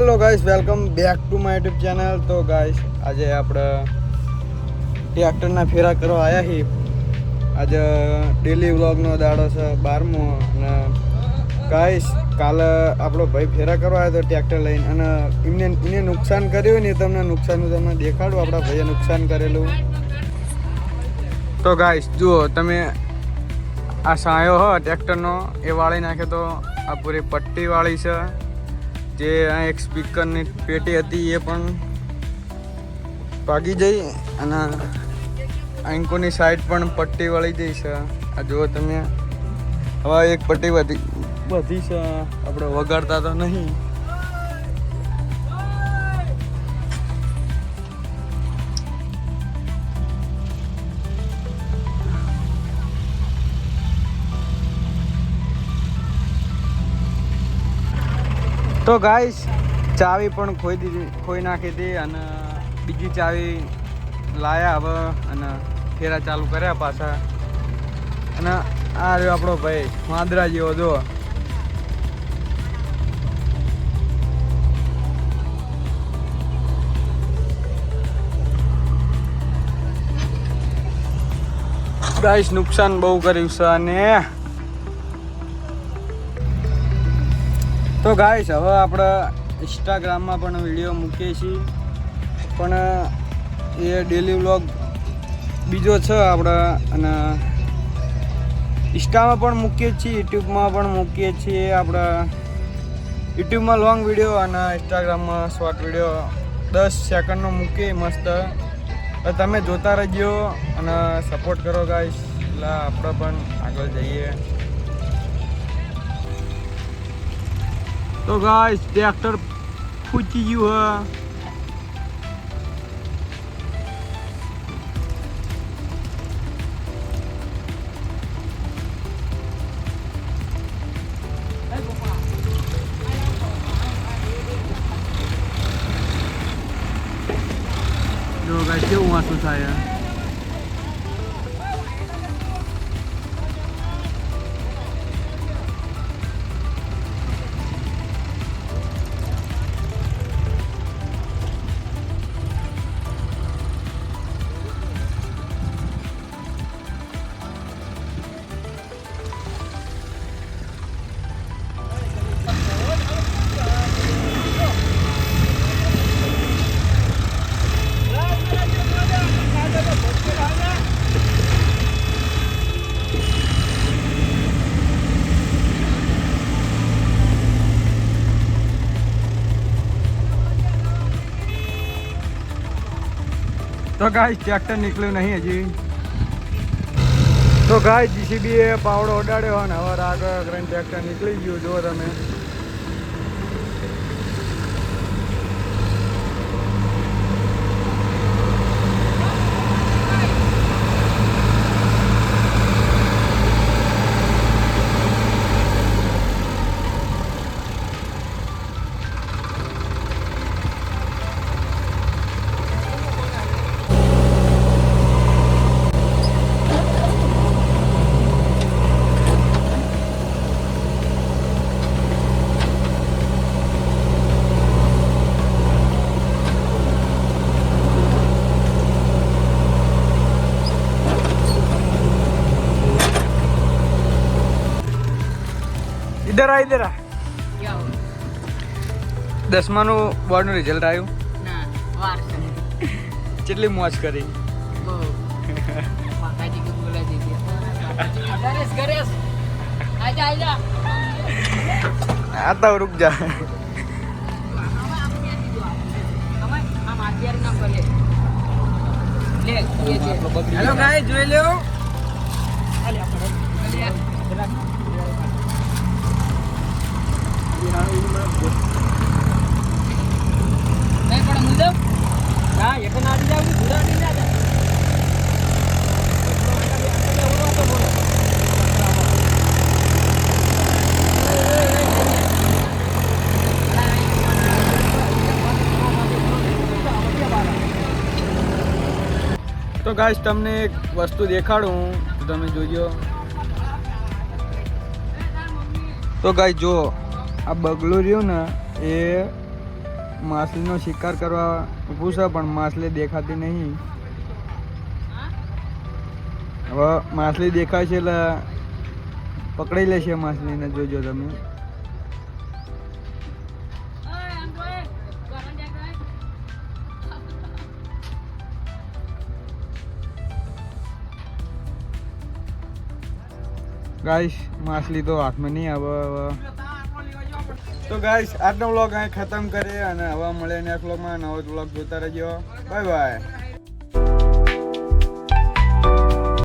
Hello guys, welcome back to my YouTube channel. તો guys, આજે આપણે ટ્રેક્ટરના ફેરા કરવા આવ્યા છીએ. આજે ડેલી વ્લોગનો દાડો છે 12મો. અને ગાઈસ, કાલે આપણો ભાઈ ફેરા કરવા આવ્યો હતો ટ્રેક્ટર લઈને, અને એને નુકસાન કર્યું ને તમને નુકસાનનું તમને દેખાડું. આપણા ભાઈએ નુકસાન કરેલું. તો ગાઈસ જુઓ તમે, આ સાયો હો ટ્રેક્ટરનો એ વાળી નાખે તો આ પૂરી પટ્ટી વાળી છે. જે આ એક સ્પીકરની પેટી હતી એ પણ ભાગી જઈ, અને આંકોની સાઈડ પણ પટ્ટી વળી જઈ છે. આ જુઓ તમે, હવે એક પટ્ટી વધી છે, આપણે વગાડતા તો નહીં. તો ગાઈસ, ચાવી પણ ખોઈ નાખી હતી, અને બીજી ચાવી લાયા હવે, અને ફેરા ચાલુ કર્યા પાછા. અને આ રહ્યો આપણો ભાઈ વાંદરા જેવો, જો ગાઈસ નુકસાન બહુ કર્યું છે. અને તો ગાઈસ, હવે આપણે ઇન્સ્ટાગ્રામમાં પણ વિડીયો મૂકીએ છીએ, પણ એ ડેલી વ્લોગ બીજો છે આપણે. અને ઇન્સ્ટામાં પણ મૂકીએ છીએ, યુટ્યુબમાં પણ મૂકીએ છીએ. આપણે યુટ્યુબમાં લોંગ વિડીયો અને ઇન્સ્ટાગ્રામમાં શોર્ટ વિડીયો 10 સેકન્ડનો મૂકીએ મસ્ત. તમે જોતા રહેજો અને સપોર્ટ કરો ગાઈસ, એટલે આપણે પણ આગળ જઈએ. તો ગાઈસ, ટ્રેક્ટર ફૂચી ગયું હે. જો ગાઈસ, કેવું વાંચું થાય. તો ગાઈસ, ટ્રેક્ટર નીકળ્યું નહીં હજી. તો ગાઈસ, જીસીબી એ પાવડો ઉડાડ્યો અને હવે આગળ કરીને ટ્રેક્ટર નીકળી ગયું. જુઓ તમે. इधर आ. क्या हो? 10માનું બોર્ડનું રિઝલ્ટ આવ્યું. ના, વાર છે. કેટલી મોજ કરી. બહુ. માતાજી કે બોલા દીધી. ગરેશ. આજા. आता रुक जा. હેલો ગાઈસ, જોઈ લો. નહીં પણ મુદબ હા એક ના આવી જાવ પૂરા નહીં જાતા. તો ગાઈસ, તમને એક વસ્તુ દેખાડું તો તમે જોજો. તો ગાઈસ, જો આ બગલું રહ્યું ને, એ માછલીનો શિકાર કરવા ઊભું છે પણ માછલી દેખાતી નહીં. હવે માછલી દેખાય છે એટલે પકડી લેશે માછલીને, જોજો તમે. ગાઈસ માછલી તો હાથમાં નહીં આવે. તો ગાઈસ આજનો વ્લોગ અહીં ખતમ કરીએ અને હવે મળે નેક્સ્ટ વ્લોગમાં. નવો વ્લોગ જોતા રહેજો. Bye bye.